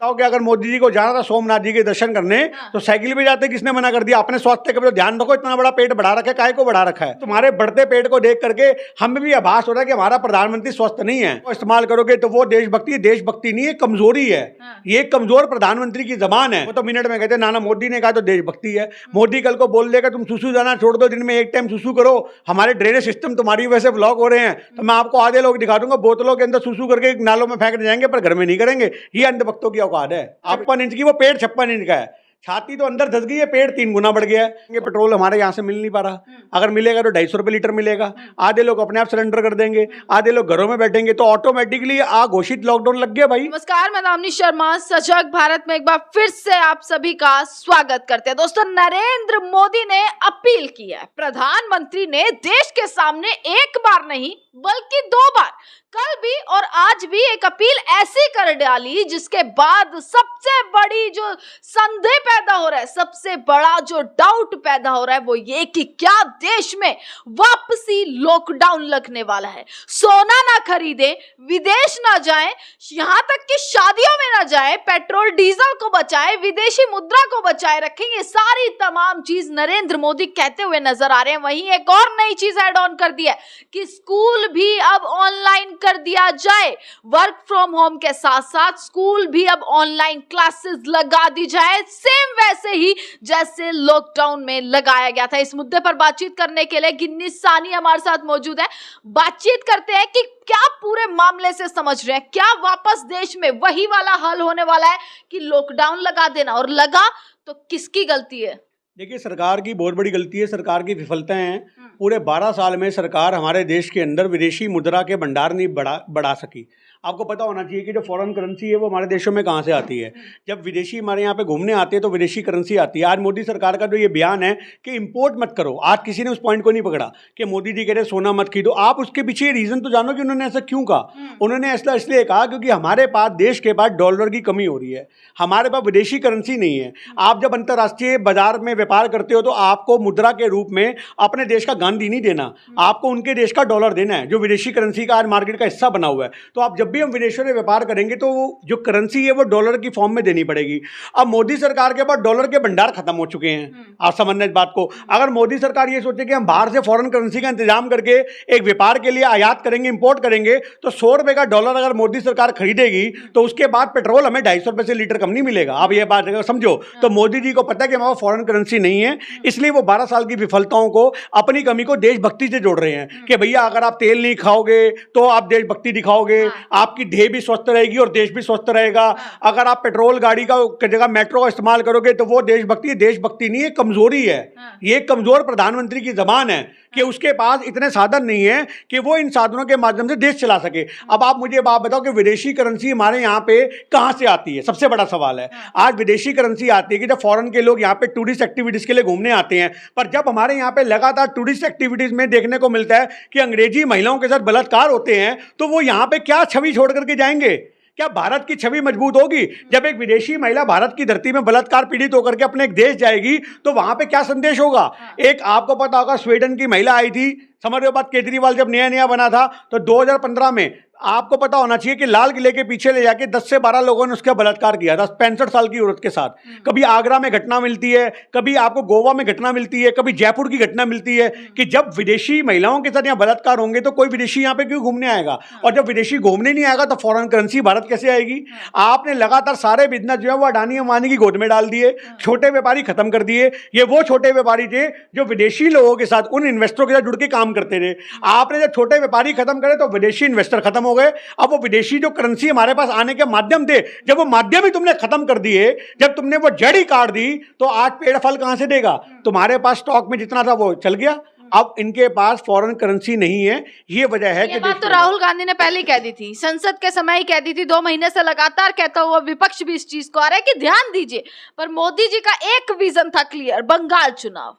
बताओ कि अगर मोदी जी को जाना था सोमनाथ जी के दर्शन करने तो साइकिल पे जाते, किसने मना कर दिया? अपने स्वास्थ्य का भी तो ध्यान रखो। इतना बड़ा पेट बढ़ा रखा है, काहे को बढ़ा रखा है? तुम्हारे बढ़ते पेट को देख करके हमें भी आभास हो रहा है कि हमारा प्रधानमंत्री स्वस्थ नहीं है। वो इस्तेमाल करोगे तो वो देशभक्ति नहीं है, कमजोरी है। ये कमजोर प्रधानमंत्री की जबान है। वो तो मिनट में कहते नाना मोदी ने कहा तो देशभक्ति है। मोदी कल को बोल देगा तुम सुसु जाना छोड़ दो, दिन में एक टाइम सुसु करो, हमारे ड्रेनेज सिस्टम तुम्हारी वजह से ब्लॉक हो रहे हैं, तो मैं आपको आधे लोग दिखा दूंगा बोतलों के अंदर सुसु करके नालों में फेंक जाएंगे, पर घर में नहीं करेंगे। ये अंधभक्तों की औकात है। 56 इंच की वो पेट 56 इंच का है, छाती तो अंदर धस गई है, पेट 3 गुना बढ़ गया है। ये पेट्रोल हमारे यहाँ से मिल नहीं पा रहा, अगर मिलेगा तो 250 रुपये लीटर मिलेगा। आधे लोग अपने आप सरेंडर कर देंगे, आधे लोग घरों में बैठेंगे, तो ऑटोमेटिकली घोषित लॉकडाउन लग गया भाई। नमस्कार, मैं दामिनी शर्मा सजग भारत में एक बार फिर से आप सभी का स्वागत करते हैं। दोस्तों, नरेंद्र मोदी ने अपील की है। प्रधानमंत्री ने देश के सामने एक बार नहीं बल्कि 2 बार, कल भी और आज भी एक अपील ऐसी कर डाली जिसके बाद सबसे बड़ी जो संदेह पैदा हो रहा है, सबसे बड़ा जो डाउट पैदा हो रहा है वो ये कि क्या देश में वापसी लॉकडाउन लगने वाला है। सोना ना खरीदे, विदेश ना जाएं, यहाँ तक कि शादियों में ना जाएं, पेट्रोल डीजल को बचाएं, विदेशी मुद्रा को बचाए रखें, ये सारी तमाम चीज नरेंद्र मोदी कहते हुए नजर आ रहे हैं। वहीं एक और नई चीज ऐड ऑन कर दी है कि स्कूल भी अब ऑनलाइन कर दिया जाए। वर्क फ्रॉम होम के साथ साथ स्कूल भी अब ऑनलाइन क्लासेस लगा दी जाए, सेम वैसे ही जैसे लॉकडाउन में लगाया गया था। इस मुद्दे पर बातचीत करने के लिए गिन्नी सानी हमारे साथ मौजूद है। बातचीत करते हैं कि क्या पूरे मामले से समझ रहे हैं, क्या वापस देश में वही वाला हल होने वाला है कि लॉकडाउन लगा देना, और लगा तो किसकी गलती है? देखिए, सरकार की बहुत बड़ी गलती है, सरकार की विफलताएं हैं। पूरे 12 साल में सरकार हमारे देश के अंदर विदेशी मुद्रा के भंडार नहीं बढ़ा सकी। आपको पता होना चाहिए कि जो फॉरेन करेंसी है वो हमारे देशों में कहाँ से आती है। जब विदेशी हमारे यहाँ पे घूमने आते हैं तो विदेशी करेंसी आती है। आज मोदी सरकार का जो ये बयान है कि इंपोर्ट मत करो, आज किसी ने उस पॉइंट को नहीं पकड़ा कि मोदी जी कह रहे सोना मत खरीदो। आप उसके पीछे रीजन तो जानो कि उन्होंने ऐसा क्यों कहा। उन्होंने ऐसा इसलिए कहा क्योंकि हमारे पास, देश के पास डॉलर की कमी हो रही है, हमारे पास विदेशी करेंसी नहीं है। आप जब अंतर्राष्ट्रीय बाजार में व्यापार करते हो तो आपको मुद्रा के रूप में अपने देश का गांधी नहीं देना, आपको उनके देश का डॉलर देना है, जो विदेशी करेंसी का आज मार्केट का हिस्सा बना हुआ है। तो आप जब भी हम विदेशों में व्यापार करेंगे तो जो करेंसी है वो डॉलर की फॉर्म में देनी पड़ेगी। अब मोदी सरकार के पास डॉलर के भंडार खत्म हो चुके हैं। आप समझना इस बात को। अगर मोदी सरकार ये सोचे कि हम बाहर से फॉरेन करेंसी का इंतजाम करके एक व्यापार के लिए आयात करेंगे, इंपोर्ट करेंगे, तो 100 रुपए का डॉलर अगर मोदी सरकार खरीदेगी तो उसके बाद पेट्रोल हमें 250 रुपए से लीटर कम नहीं मिलेगा। आप ये बात समझो। तो मोदी जी को पता है कि हमारा फॉरेन करेंसी नहीं है, इसलिए वो 12 साल की विफलताओं को, अपनी कमी को देशभक्ति से जोड़ रहे हैं कि भैया अगर आप तेल नहीं खाओगे तो आप देशभक्ति दिखाओगे, आपकी देह भी स्वस्थ रहेगी और देश भी स्वस्थ रहेगा। अगर आप पेट्रोल गाड़ी का जगह मेट्रो का इस्तेमाल करोगे तो वो देशभक्ति नहीं है, कमजोरी है। ये कमजोर प्रधानमंत्री की जबान है कि उसके पास इतने साधन नहीं है कि वो इन साधनों के माध्यम से देश चला सके। अब आप मुझे बात बताओ कि विदेशी करेंसी हमारे यहाँ पे कहां से आती है? सबसे बड़ा सवाल है। आज विदेशी करेंसी आती है कि जब फॉरेन के लोग यहाँ पे टूरिस्ट एक्टिविटीज के लिए घूमने आते हैं, पर जब हमारे यहाँ पे लगातार टूरिस्ट एक्टिविटीज में देखने को मिलता है कि अंग्रेजी महिलाओं के साथ बलात्कार होते हैं, तो वो यहाँ पे क्या छवि छोड़ करके जाएंगे? क्या भारत की छवि मजबूत होगी? जब एक विदेशी महिला भारत की धरती में बलात्कार पीड़ित होकर के अपने एक देश जाएगी तो वहां पे क्या संदेश होगा? एक आपको पता होगा, स्वीडन की महिला आई थी, समझ रहे हो बात, केजरीवाल जब नया बना था तो 2015 में आपको पता होना चाहिए कि लाल किले के पीछे ले जाके 10 से 12 लोगों ने उसका बलात्कार किया था, 65 साल की औरत के साथ। कभी आगरा में घटना मिलती है, कभी आपको गोवा में घटना मिलती है, कभी जयपुर की घटना मिलती है कि जब विदेशी महिलाओं के साथ यहाँ बलात्कार होंगे तो कोई विदेशी यहाँ पे क्यों घूमने आएगा? और जब विदेशी घूमने नहीं आएगा तो फॉरेन करेंसी भारत कैसे आएगी? आपने लगातार सारे बिजनेस जो है वो अडानी अंबानी की गोद में डाल दिए, छोटे व्यापारी खत्म कर दिए। ये वो छोटे व्यापारी थे जो विदेशी लोगों के साथ, उन इन्वेस्टरों के साथ जुड़ के काम करते थे। आपने जब छोटे व्यापारी खत्म करे तो विदेशी इन्वेस्टर खत्म हो गए। अब वो विदेशी जो करेंसी हमारे पास आने के माध्यम थे, जब वो माध्यम ही तुमने खत्म कर दिए, जब तुमने वो जड़ ही काट दी, तो आज पेड़ फल कहां से देगा? तुम्हारे पास स्टॉक में जितना था वो चल गया। अब इनके पास फॉरेन करेंसी नहीं है। ये वजह है कि बात तो राहुल गांधी ने पहले ही कह दी थी, संसद के समय ही कह दी थी, 2 महीने से लगातार कहता हुआ विपक्ष भी इस चीज को आ रहा है कि ध्यान दीजिए। पर मोदी जी का एक विजन था क्लियर, बंगाल चुनाव।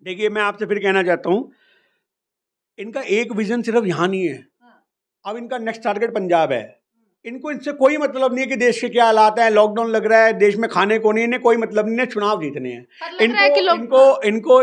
देखिए, मैं आपसे फिर कहना चाहता हूं, इनका एक विजन सिर्फ यहां नहीं है, अब इनका नेक्स्ट टारगेट पंजाब है। इनको इनसे कोई मतलब नहीं है कि देश के क्या हालात हैं, लॉकडाउन लग रहा है, देश में खाने को नहीं, इन्हें कोई मतलब नहीं है, चुनाव जीतने हैं।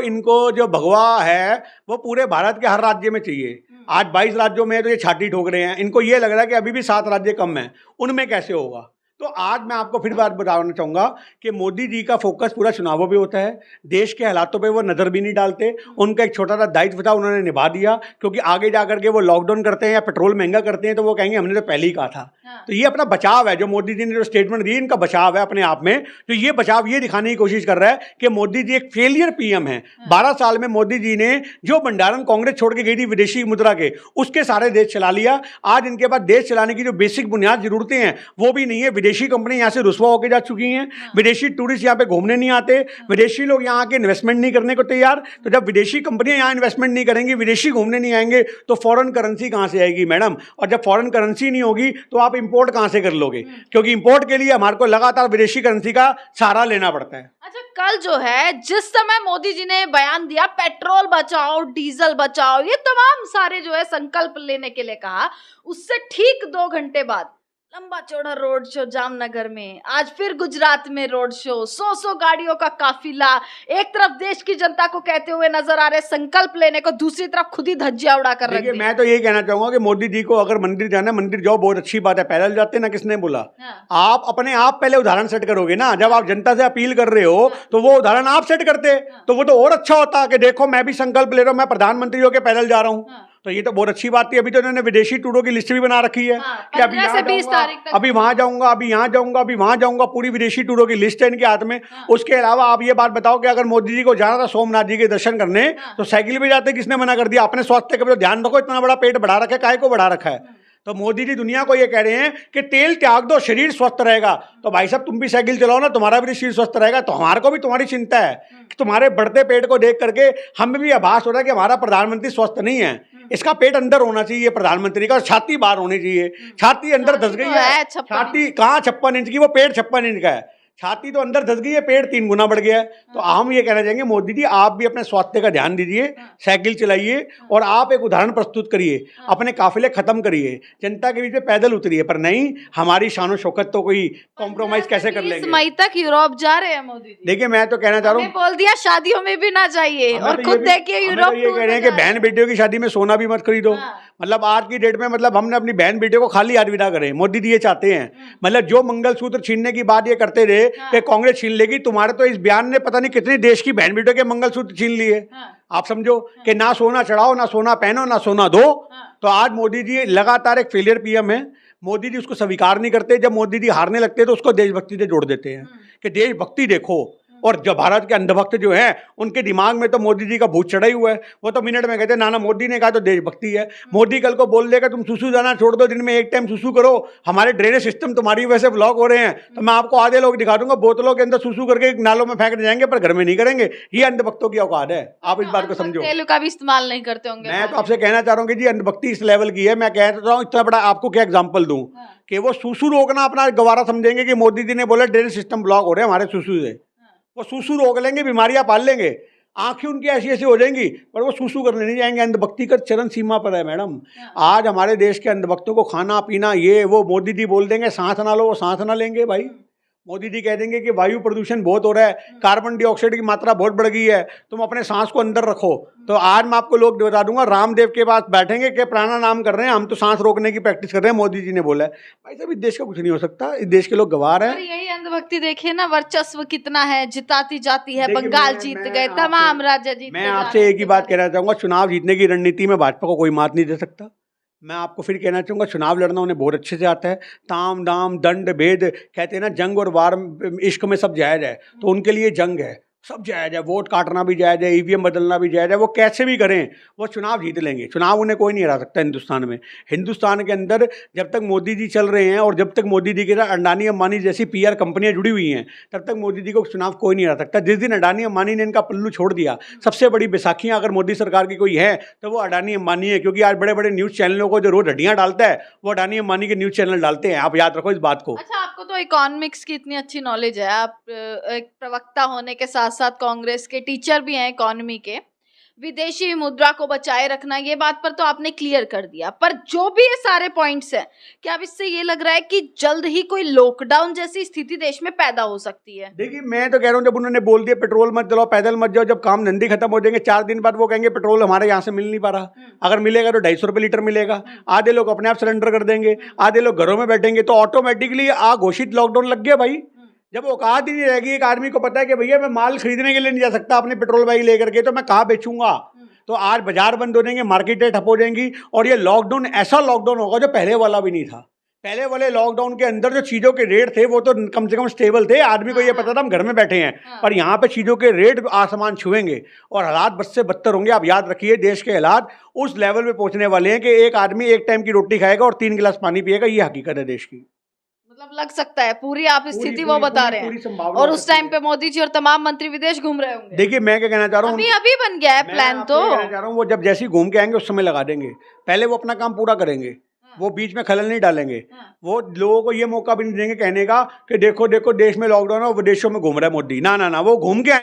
इनको जो भगवा है वो पूरे भारत के हर राज्य में चाहिए। आज 22 राज्यों में तो ये छाती ठोक रहे हैं। इनको ये लग रहा है कि अभी भी 7 राज्य कम हैं, उनमें कैसे होगा? तो आज मैं आपको फिर बात बताना चाहूँगा कि मोदी जी का फोकस पूरा चुनावों पे होता है, देश के हालातों पे वो नज़र भी नहीं डालते। उनका एक छोटा सा दायित्व था, उन्होंने निभा दिया, क्योंकि आगे जा करके वो लॉकडाउन करते हैं या पेट्रोल महंगा करते हैं तो वो कहेंगे हमने तो पहले ही कहा था। तो ये अपना बचाव है, जो मोदी जी ने जो स्टेटमेंट दी इनका बचाव है अपने आप में। तो ये बचाव ये दिखाने की कोशिश कर रहा है कि मोदी जी एक फेलियर पीएम है। 12 साल में मोदी जी ने जो भंडारण कांग्रेस छोड़ के गई थी विदेशी मुद्रा के, उसके सारे देश चला लिया। आज इनके पास देश चलाने की जो बेसिक बुनियाद जरूरतें हैं वो भी नहीं है। विदेशी कंपनी यहाँ से रुसवा होकर जा चुकी हैं, विदेशी टूरिस्ट यहाँ पे घूमने नहीं आते, विदेशी लोग यहाँ आके इन्वेस्टमेंट नहीं करने को तैयार। तो जब विदेशी कंपनियां यहाँ इन्वेस्टमेंट नहीं करेंगी, विदेशी घूमने नहीं आएंगे, तो फॉरेन करेंसी कहाँ से आएगी मैडम? और जब फॉरेन करेंसी नहीं होगी तो आप इंपोर्ट कहाँ से कर लोगे? क्योंकि इंपोर्ट के लिए हमारे को लगातार विदेशी करेंसी का सहारा लेना पड़ता है। अच्छा, कल जो है जिस समय मोदी जी ने बयान दिया पेट्रोल बचाओ डीजल बचाओ, ये तमाम सारे जो है संकल्प लेने के लिए कहा, उससे ठीक 2 घंटे बाद लंबा चौड़ा रोड शो जामनगर में, आज फिर गुजरात में रोड शो, 100 गाड़ियों का काफिला। एक तरफ देश की जनता को कहते हुए नजर आ रहे संकल्प लेने को, दूसरी तरफ खुद ही धज्जियां उड़ा कर रख दी। मैं तो यही कहना चाहूंगा कि मोदी जी को अगर मंदिर जाना है, मंदिर जाओ, बहुत अच्छी बात है, पैदल जाते ना, किसने बोला? आप अपने आप पहले उदाहरण सेट करोगे ना। जब आप जनता से अपील कर रहे हो तो वो उदाहरण आप सेट करते तो वो तो और अच्छा होता कि देखो मैं भी संकल्प ले रहा हूं, मैं प्रधानमंत्री होकर पैदल जा रहा हूं। तो ये तो बहुत अच्छी बात थी। अभी तो इन्होंने विदेशी टूरों की लिस्ट भी बना रखी है कि अभी यहाँ जाऊंगा, अभी वहां जाऊंगा, अभी यहाँ जाऊंगा, अभी वहां जाऊंगा, पूरी विदेशी टूरों की लिस्ट है इनके हाथ में। उसके अलावा आप ये बात बताओ कि अगर मोदी जी को जाना था सोमनाथ जी के दर्शन करने तो साइकिल पे जाते, किसने मना कर दिया? अपने स्वास्थ्य का ध्यान रखो, इतना बड़ा पेट बढ़ा रखा है, काहे को बढ़ा रखा है? तो मोदी जी दुनिया को ये कह रहे हैं कि तेल त्याग दो, शरीर स्वस्थ रहेगा। तो भाई साहब तुम भी साइकिल चलाओ ना, तुम्हारा भी शरीर स्वस्थ रहेगा। तो हमारे को भी तुम्हारी चिंता है कि तुम्हारे बढ़ते पेट को देख करके हमें भी आभास हो रहा है कि हमारा प्रधानमंत्री स्वस्थ नहीं है। इसका पेट अंदर होना चाहिए प्रधानमंत्री का, और छाती बाहर होनी चाहिए। छाती अंदर धस गई है, छाती कहाँ 56 इंच की, वो पेट 56 इंच का है। छाती तो अंदर धस गई है, पेट 3 गुना बढ़ गया है। तो हम ये कहना चाहेंगे मोदी जी आप भी अपने स्वास्थ्य का ध्यान दीजिए, साइकिल चलाइए और आप एक उदाहरण प्रस्तुत करिए, अपने काफिले खत्म करिए, जनता के बीच में पैदल उतरिए। पर नहीं, हमारी शान शौकत तो कोई कॉम्प्रोमाइज कैसे कर लेंगे? 20 मई तक यूरोप जा रहे हैं मोदी जी। देखिए मैं तो कहना चाह रहा हूँ, बोल दिया शादियों में भी ना जाइए, और खुद देखिए यूरोप ये कह रहे हैं कि बहन बेटियों की शादी में सोना भी मत खरीदो। मतलब आज की डेट में मतलब हमने अपनी बहन बेटियों को खाली हाथ विदा करें, मोदी जी ये चाहते हैं। मतलब जो मंगलसूत्र छीनने की बात ये करते रहे कि कांग्रेस छीन लेगी, तुम्हारे तो इस बयान ने पता नहीं कितने देश की बहन बेटियों के मंगलसूत्र छीन लिए। आप समझो कि ना सोना चढ़ाओ, ना सोना पहनो, ना सोना दो। तो आज मोदी जी लगातार एक फेलियर पीएम है। मोदी जी उसको स्वीकार नहीं करते। जब मोदी जी हारने लगते हैं तो उसको देशभक्ति से जोड़ देते हैं कि देशभक्ति देखो। और जो भारत के अंधभक्त जो हैं उनके दिमाग में तो मोदी जी का भूत चढ़ा ही हुआ है। वो तो मिनट में कहते हैं नाना मोदी ने कहा तो देशभक्ति है। मोदी कल को बोल देगा तुम सुसु जाना छोड़ दो, दिन में एक टाइम सुसु करो, हमारे ड्रेनेज सिस्टम तुम्हारी वजह से ब्लॉक हो रहे हैं। तो मैं आपको आधे लोग दिखा दूंगा बोतलों के अंदर सुसु करके नालों में फेंक जाएंगे, पर घर में नहीं करेंगे। ये अंधभक्तों की औकात है, आप इस बात को समझो। तेल का भी इस्तेमाल नहीं करते होंगे। मैं तो आपसे कहना चाह रहा हूँ कि जी अंधभक्ति इस लेवल की है। मैं कह रहा हूँ इतना बड़ा, आपको क्या एग्जाम्पल दूं कि वो सुसु रोकना अपना गवारा समझेंगे कि मोदी जी ने बोला ड्रेनेज सिस्टम ब्लॉक हो रहे हैं हमारे सुसु से। वो सुसु रोक लेंगे, बीमारियां पाल लेंगे, आंखें उनकी ऐसी ऐसी हो जाएंगी, पर वो सुसु करने नहीं जाएंगे। अंधभक्ति का चरम सीमा पर है मैडम। आज हमारे देश के अंधभक्तों को खाना पीना ये वो, मोदी जी बोल देंगे सांस ना लो, वो सांस ना लेंगे। भाई मोदी जी कह देंगे कि वायु प्रदूषण बहुत हो रहा है, कार्बन डाइऑक्साइड की मात्रा बहुत बढ़ गई है, तुम अपने सांस को अंदर रखो। तो आज मैं आपको लोग बता दूंगा, रामदेव के पास बैठेंगे कि प्राणायाम कर रहे हैं, हम तो सांस रोकने की प्रैक्टिस कर रहे हैं, मोदी जी ने बोला है। भाई साहब इस देश का कुछ नहीं हो सकता, इस देश के लोग गवार हैं। यही अंधभक्ति देखिए ना, वर्चस्व कितना है, जिताती जाती है। बंगाल जीत गए, तमाम राज्य जीत गए। मैं आपसे एक ही बात कहना चाहूंगा, चुनाव जीतने की रणनीति में भाजपा को कोई मात नहीं दे सकता। मैं आपको फिर कहना चाहूँगा चुनाव लड़ना उन्हें बहुत अच्छे से आता है। ताम दाम दंड भेद कहते हैं ना, जंग और वार इश्क में सब जायज़ है, तो उनके लिए जंग है, सब जायज़ है। वोट काटना भी जायज़ है, ईवीएम बदलना भी जायज़ है। वो कैसे भी करें वो चुनाव जीत लेंगे। चुनाव उन्हें कोई नहीं हरा सकता हिंदुस्तान में। हिंदुस्तान के अंदर जब तक मोदी जी चल रहे हैं और जब तक मोदी जी के साथ अडानी अंबानी जैसी पीआर कंपनियां जुड़ी हुई हैं, तब तक मोदी जी को चुनाव कोई नहीं हरा सकता। जिस दिन अडानी अंबानी ने इनका पल्लू छोड़ दिया, सबसे बड़ी बैसाखियाँ अगर मोदी सरकार की कोई है तो वो अडानी अंबानी है। क्योंकि आज बड़े बड़े न्यूज़ चैनलों को जो रोज हड्डियाँ डालता है वो अडानी अंबानी के न्यूज़ चैनल डालते हैं। आप याद रखो इस बात को। अच्छा, आपको तो इकोनॉमिक्स की इतनी अच्छी नॉलेज है, आप एक प्रवक्ता होने के साथ साथ कांग्रेस के टीचर भी हैं इकोनॉमी के। विदेशी मुद्रा को बचाए रखना, ये बात पर तो आपने क्लियर कर दिया, पर जो भी ये सारे पॉइंट्स हैं, क्या अब इससे ये लग रहा है कि जल्द ही कोई लॉकडाउन जैसी स्थिति देश में पैदा हो सकती है? देखिए, मैं तो कह रहा हूँ, जब उन्होंने बोल दिया पेट्रोल मत चलाओ, पैदल मत जाओ, जब काम धंधे खत्म हो जाएंगे 4 दिन बाद वो कहेंगे पेट्रोल हमारे यहाँ से मिल नहीं पा रहा, अगर मिलेगा तो 250 रुपये लीटर मिलेगा, आधे लोग अपने आप सरेंडर कर देंगे, आधे लोग घरों में बैठेंगे, तो ऑटोमेटिकली घोषित लॉकडाउन लग गया भाई। जब औकात ही नहीं रहेगी, एक आदमी को पता है कि भैया मैं माल खरीदने के लिए नहीं जा सकता अपने पेट्रोल बाइक लेकर के, तो मैं कहाँ बेचूंगा, तो आज बाजार बंद हो जाएंगे, मार्केटें ठप हो जाएंगी, और ये लॉकडाउन ऐसा लॉकडाउन होगा जो पहले वाला भी नहीं था। पहले वाले लॉकडाउन के अंदर जो चीज़ों के रेट थे वो तो कम से कम स्टेबल थे, आदमी को ये पता था हम घर में बैठे हैं, पर यहाँ पे चीज़ों के रेट आसमान छुएंगे और हालात बद से बदतर होंगे। आप याद रखिए, देश के हालात उस लेवल पे पहुँचने वाले हैं कि एक आदमी एक टाइम की रोटी खाएगा और 3 गिलास पानी पिएगा, ये हकीकत है देश की। मतलब लग सकता है पूरी आप स्थिति वो बता रहे हैं, और उस टाइम पे मोदी जी और तमाम मंत्री विदेश घूम रहे होंगे। देखिए, मैं क्या कहना चाह रहा हूँ, अभी बन गया है प्लान, तो कहना चाह रहा हूँ वो जब जैसे ही घूम के आएंगे उस समय लगा देंगे, पहले वो अपना काम पूरा करेंगे, वो बीच में खलल नहीं डालेंगे, वो लोगों को ये मौका भी नहीं देंगे कहने का कि देखो देखो देश में लॉकडाउन है और विदेशों में घूम रहा है मोदी। ना ना ना, वो घूम के